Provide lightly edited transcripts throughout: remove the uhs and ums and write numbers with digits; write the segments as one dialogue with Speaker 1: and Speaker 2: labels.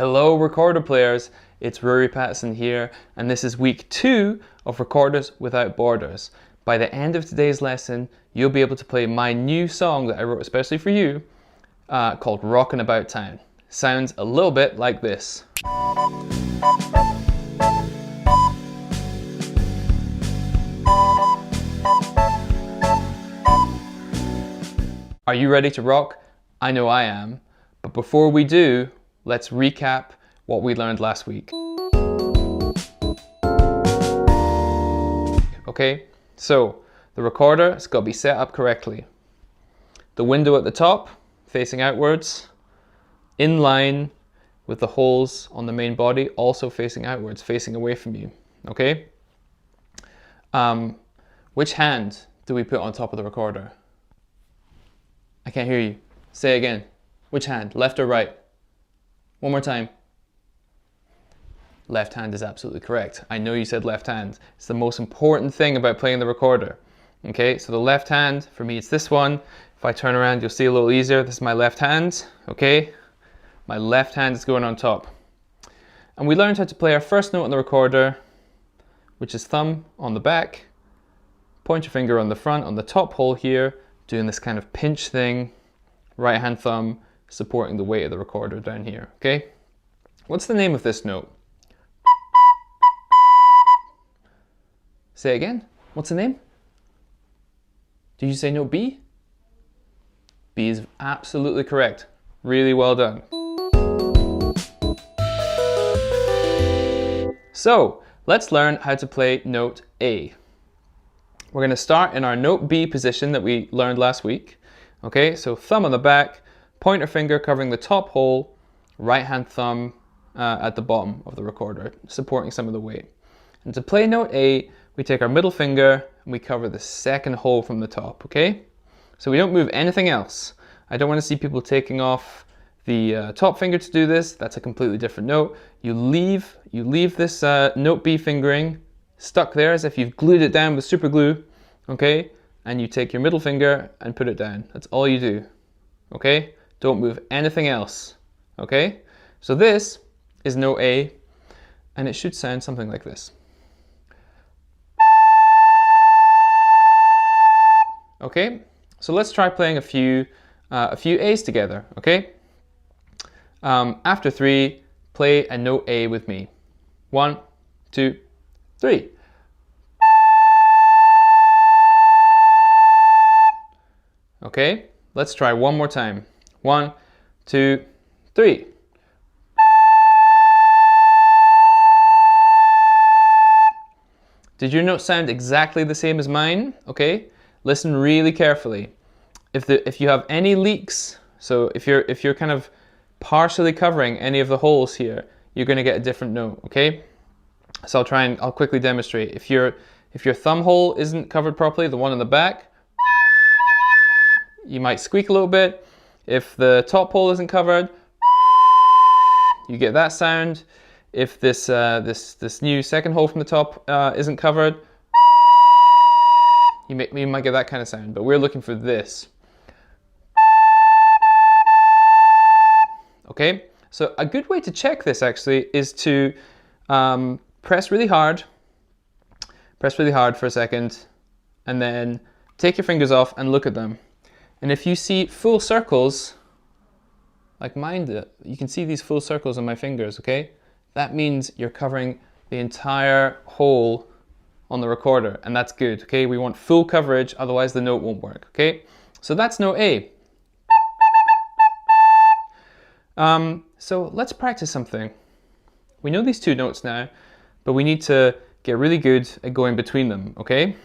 Speaker 1: Hello recorder players, it's Ruaridh Pattison here, and this is week 2 of Recorders Without Borders. By the end of today's lesson, you'll be able to play my new song that I wrote especially for you, called Rockin' About Town. Sounds a little bit like this. Are you ready to rock? I know I am, but before we do, let's recap what we learned last week. Okay, so the recorder has got to be set up correctly. The window at the top, facing outwards, in line with the holes on the main body, also facing outwards, facing away from you. Okay? Which hand do we put on top of the recorder? I can't hear you. Say it again. Which hand? Left or right? One more time. Left hand is absolutely correct. I know you said left hand. It's the most important thing about playing the recorder. Okay, so the left hand, for me it's this one. If I turn around, you'll see a little easier. This is my left hand, okay? My left hand is going on top. And we learned how to play our first note on the recorder, which is thumb on the back, pointer finger on the front, on the top hole here, doing this kind of pinch thing, right hand thumb supporting the weight of the recorder down here, okay? What's the name of this note? Say it again. What's the name? Did you say note B? B is absolutely correct. Really well done. So, let's learn how to play note A. We're going to start in our note B position that we learned last week. Okay, so thumb on the back, pointer finger covering the top hole, right hand thumb at the bottom of the recorder, supporting some of the weight. And to play note A, we take our middle finger and we cover the second hole from the top, okay? So we don't move anything else. I don't want to see people taking off the top finger to do this. That's a completely different note. You leave this note B fingering stuck there as if you've glued it down with super glue, okay? And you take your middle finger and put it down. That's all you do, okay? Don't move anything else, okay? So this is note A, and it should sound something like this. Okay, so let's try playing a few A's together, okay? After 3, play a note A with me. 1, 2, 3. Okay, let's try one more time. 1, 2, 3. Did your note sound exactly the same as mine? Okay, listen really carefully. If you have any leaks, so if you're kind of partially covering any of the holes here, you're going to get a different note. Okay, so I'll quickly demonstrate. If your thumb hole isn't covered properly, the one on the back, you might squeak a little bit. If the top hole isn't covered, you get that sound. If this new second hole from the top isn't covered, you might get that kind of sound. But we're looking for this. Okay, so a good way to check this actually is to press really hard for a second, and then take your fingers off and look at them. And if you see full circles, like mine did, you can see these full circles on my fingers, okay? That means you're covering the entire hole on the recorder, and that's good, okay? We want full coverage, otherwise the note won't work, okay? So that's note A. So let's practice something. We know these two notes now, but we need to get really good at going between them, okay?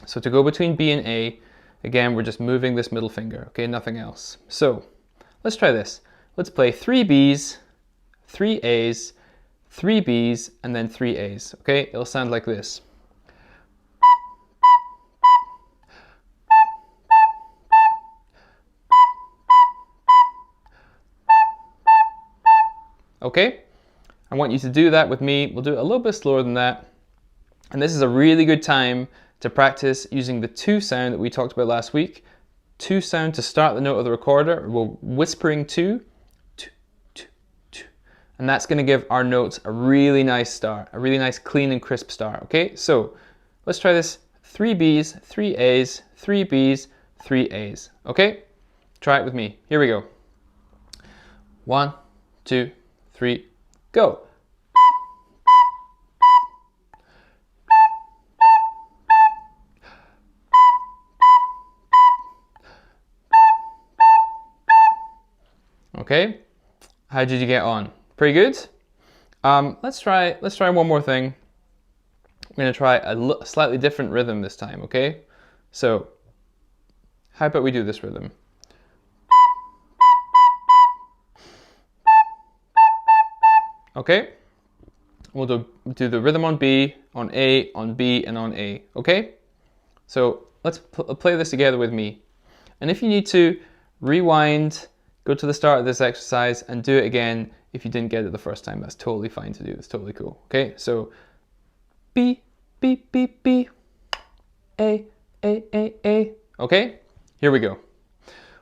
Speaker 1: So to go between B and A, again, we're just moving this middle finger, okay? Nothing else. So let's try this. Let's play 3 B's, 3 A's, 3 B's, and then 3 A's, okay? It'll sound like this. Okay? I want you to do that with me. We'll do it a little bit slower than that. And this is a really good time to practice using the 2 sound that we talked about last week. 2 sound to start the note of the recorder. We're whispering 2, 2, 2, 2. And that's going to give our notes a really nice start, a really nice clean and crisp start. Okay, so let's try this. 3 B's, 3 A's, 3 B's, 3 A's. Okay, try it with me. Here we go. 1, 2, 3, go. Okay, how did you get on? Pretty good. Let's try one more thing. I'm going to try a slightly different rhythm this time. Okay, so how about we do this rhythm? Okay, we'll do the rhythm on B, on A, on B, and on A. Okay, so let's play this together with me. And if you need to, rewind, go to the start of this exercise and do it again if you didn't get it the first time. That's totally fine to do. It's totally cool. Okay, so B, B, B, B, A, A, A, A. Okay, here we go.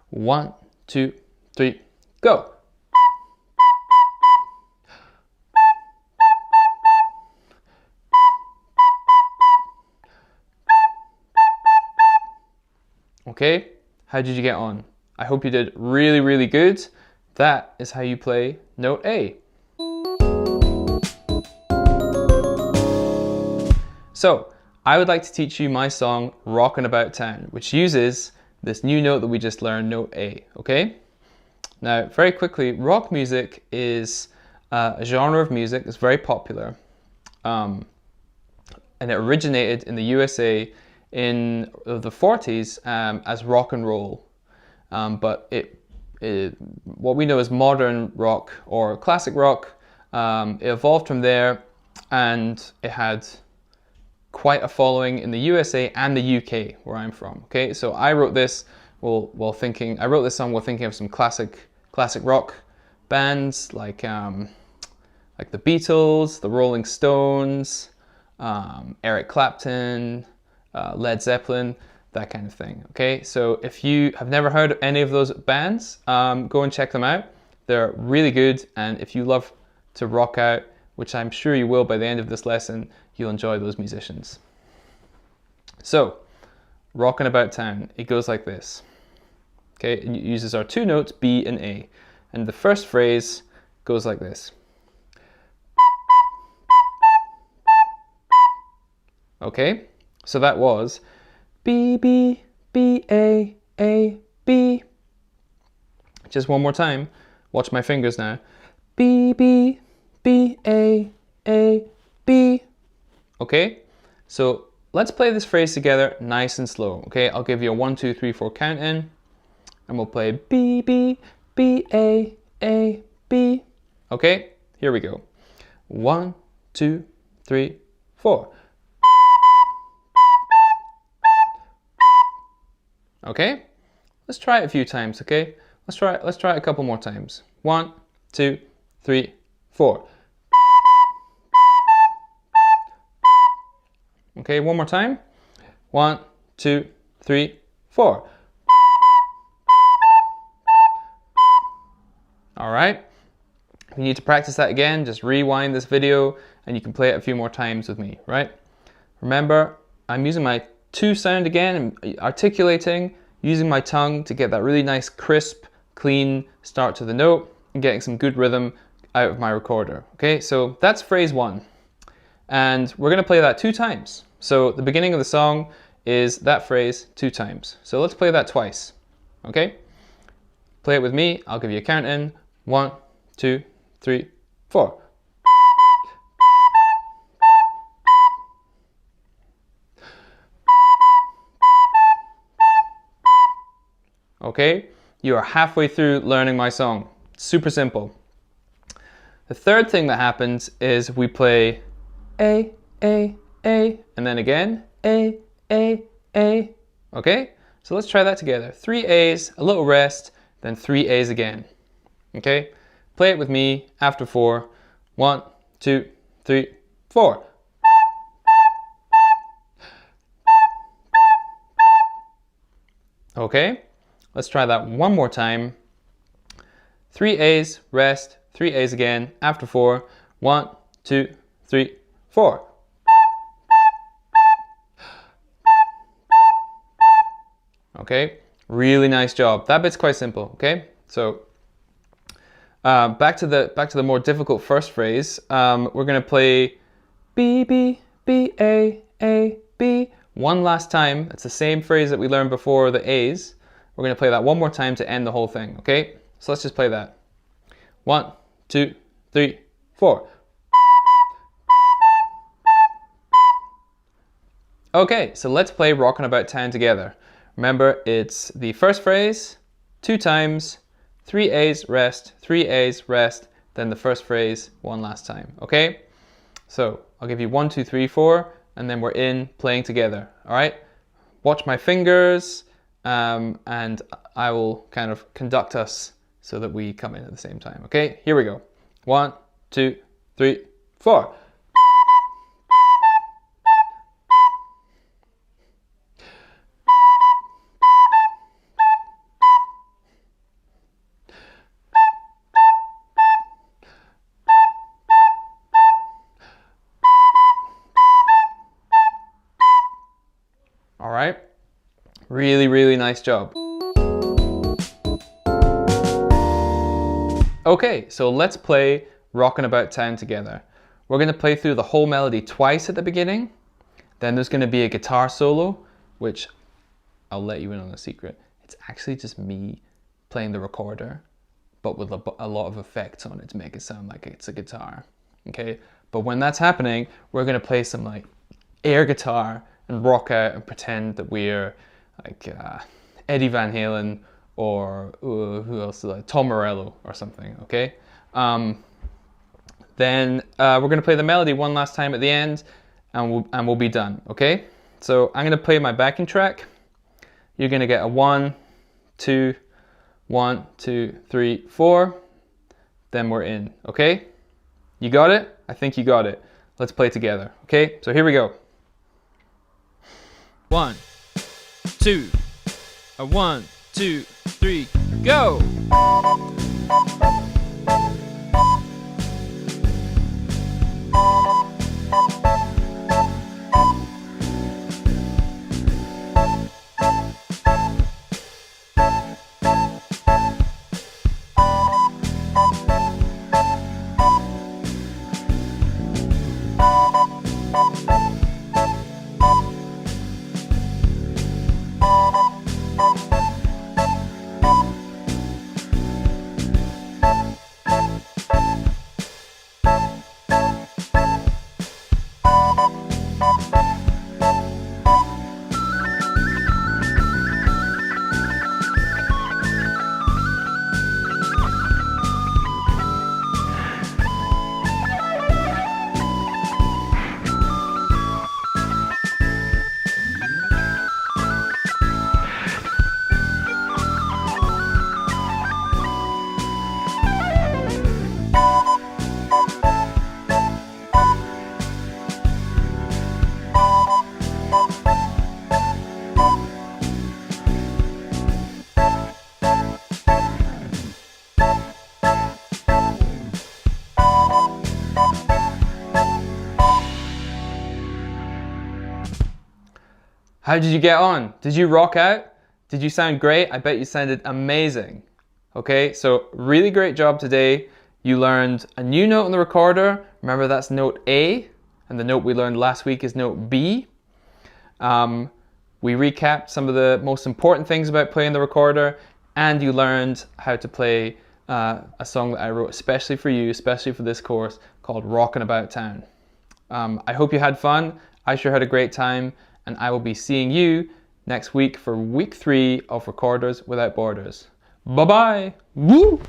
Speaker 1: 1, 2, 3, go. Okay, how did you get on? I hope you did really, really good. That is how you play note A. So, I would like to teach you my song Rockin' About Town, which uses this new note that we just learned, note A, okay? Now, very quickly, rock music is a genre of music that's very popular. And it originated in the USA in the 40s as rock and roll. But what we know as modern rock or classic rock, it evolved from there, and it had quite a following in the USA and the UK, where I'm from. Okay, so I wrote this while thinking of some classic rock bands like the Beatles, the Rolling Stones, Eric Clapton, Led Zeppelin, that kind of thing. Okay, so if you have never heard of any of those bands, go and check them out. They're really good, and if you love to rock out, which I'm sure you will by the end of this lesson, you'll enjoy those musicians. So, Rockin' About Town, it goes like this. Okay, it uses our two notes, B and A. And the first phrase goes like this. Okay, so that was B, B, B, A, B. Just one more time. Watch my fingers now. B, B, B, A, B. Okay, so let's play this phrase together nice and slow. Okay, I'll give you a 1, 2, 3, 4 count in, and we'll play B, B, B, A, B. Okay, here we go. 1, 2, 3, 4. Okay, let's try it a few times. Okay, let's try it a couple more times. 1, 2, 3, 4. Okay, one more time. 1, 2, 3, 4. All right. If you need to practice that again, just rewind this video and you can play it a few more times with me, right? Remember, I'm using my 2 sound again, and articulating, using my tongue to get that really nice, crisp, clean start to the note and getting some good rhythm out of my recorder. Okay, so that's phrase 1. And we're going to play that 2 times. So the beginning of the song is that phrase 2 times. So let's play that twice. Okay? Play it with me. I'll give you a count in. 1, 2, 3, 4. Okay? You are halfway through learning my song. Super simple. The third thing that happens is we play A, and then again, A. Okay? So let's try that together. 3 A's, a little rest, then 3 A's again. Okay? Play it with me after 4. 1, 2, 3, 4. Okay? Let's try that one more time. 3 A's, rest, 3 A's again after 4. 1, 2, 3, 4. Okay, really nice job. That bit's quite simple. Okay, so back to the more difficult first phrase. We're gonna play B B B A B one last time. It's the same phrase that we learned before the A's. We're gonna play that one more time to end the whole thing. Okay, so let's just play that. 1, 2, 3, 4. Okay, so let's play Rockin' About Town together. Remember, it's the first phrase, 2 times, 3 A's, rest, 3 A's, rest, then the first phrase one last time, okay? So I'll give you 1, 2, 3, 4, and then we're in playing together, all right? Watch my fingers, and I will kind of conduct us so that we come in at the same time, okay? Here we go. 1, 2, 3, 4. All right, really, really nice job. Okay, so let's play Rockin' About Town together. We're gonna play through the whole melody twice at the beginning. Then there's gonna be a guitar solo, which I'll let you in on a secret. It's actually just me playing the recorder, but with a lot of effects on it to make it sound like it's a guitar, okay? But when that's happening, we're gonna play some like air guitar and rock out and pretend that we're like Eddie Van Halen or who else is like Tom Morello or something, okay? Then we're gonna play the melody one last time at the end and we'll be done, okay? So I'm gonna play my backing track. You're gonna get a 1, 2, 1, 2, 3, 4. Then we're in, okay? You got it? I think you got it. Let's play together, okay? So here we go. 1, 2, 1, 2, 3, go! How did you get on? Did you rock out? Did you sound great? I bet you sounded amazing. Okay, so really great job today. You learned a new note on the recorder. Remember, that's note A, and the note we learned last week is note B. We recapped some of the most important things about playing the recorder, and you learned how to play a song that I wrote especially for you, especially for this course, called Rockin' About Town. I hope you had fun. I sure had a great time, and I will be seeing you next week for week 3 of Recorders Without Borders. Bye-bye! Woo!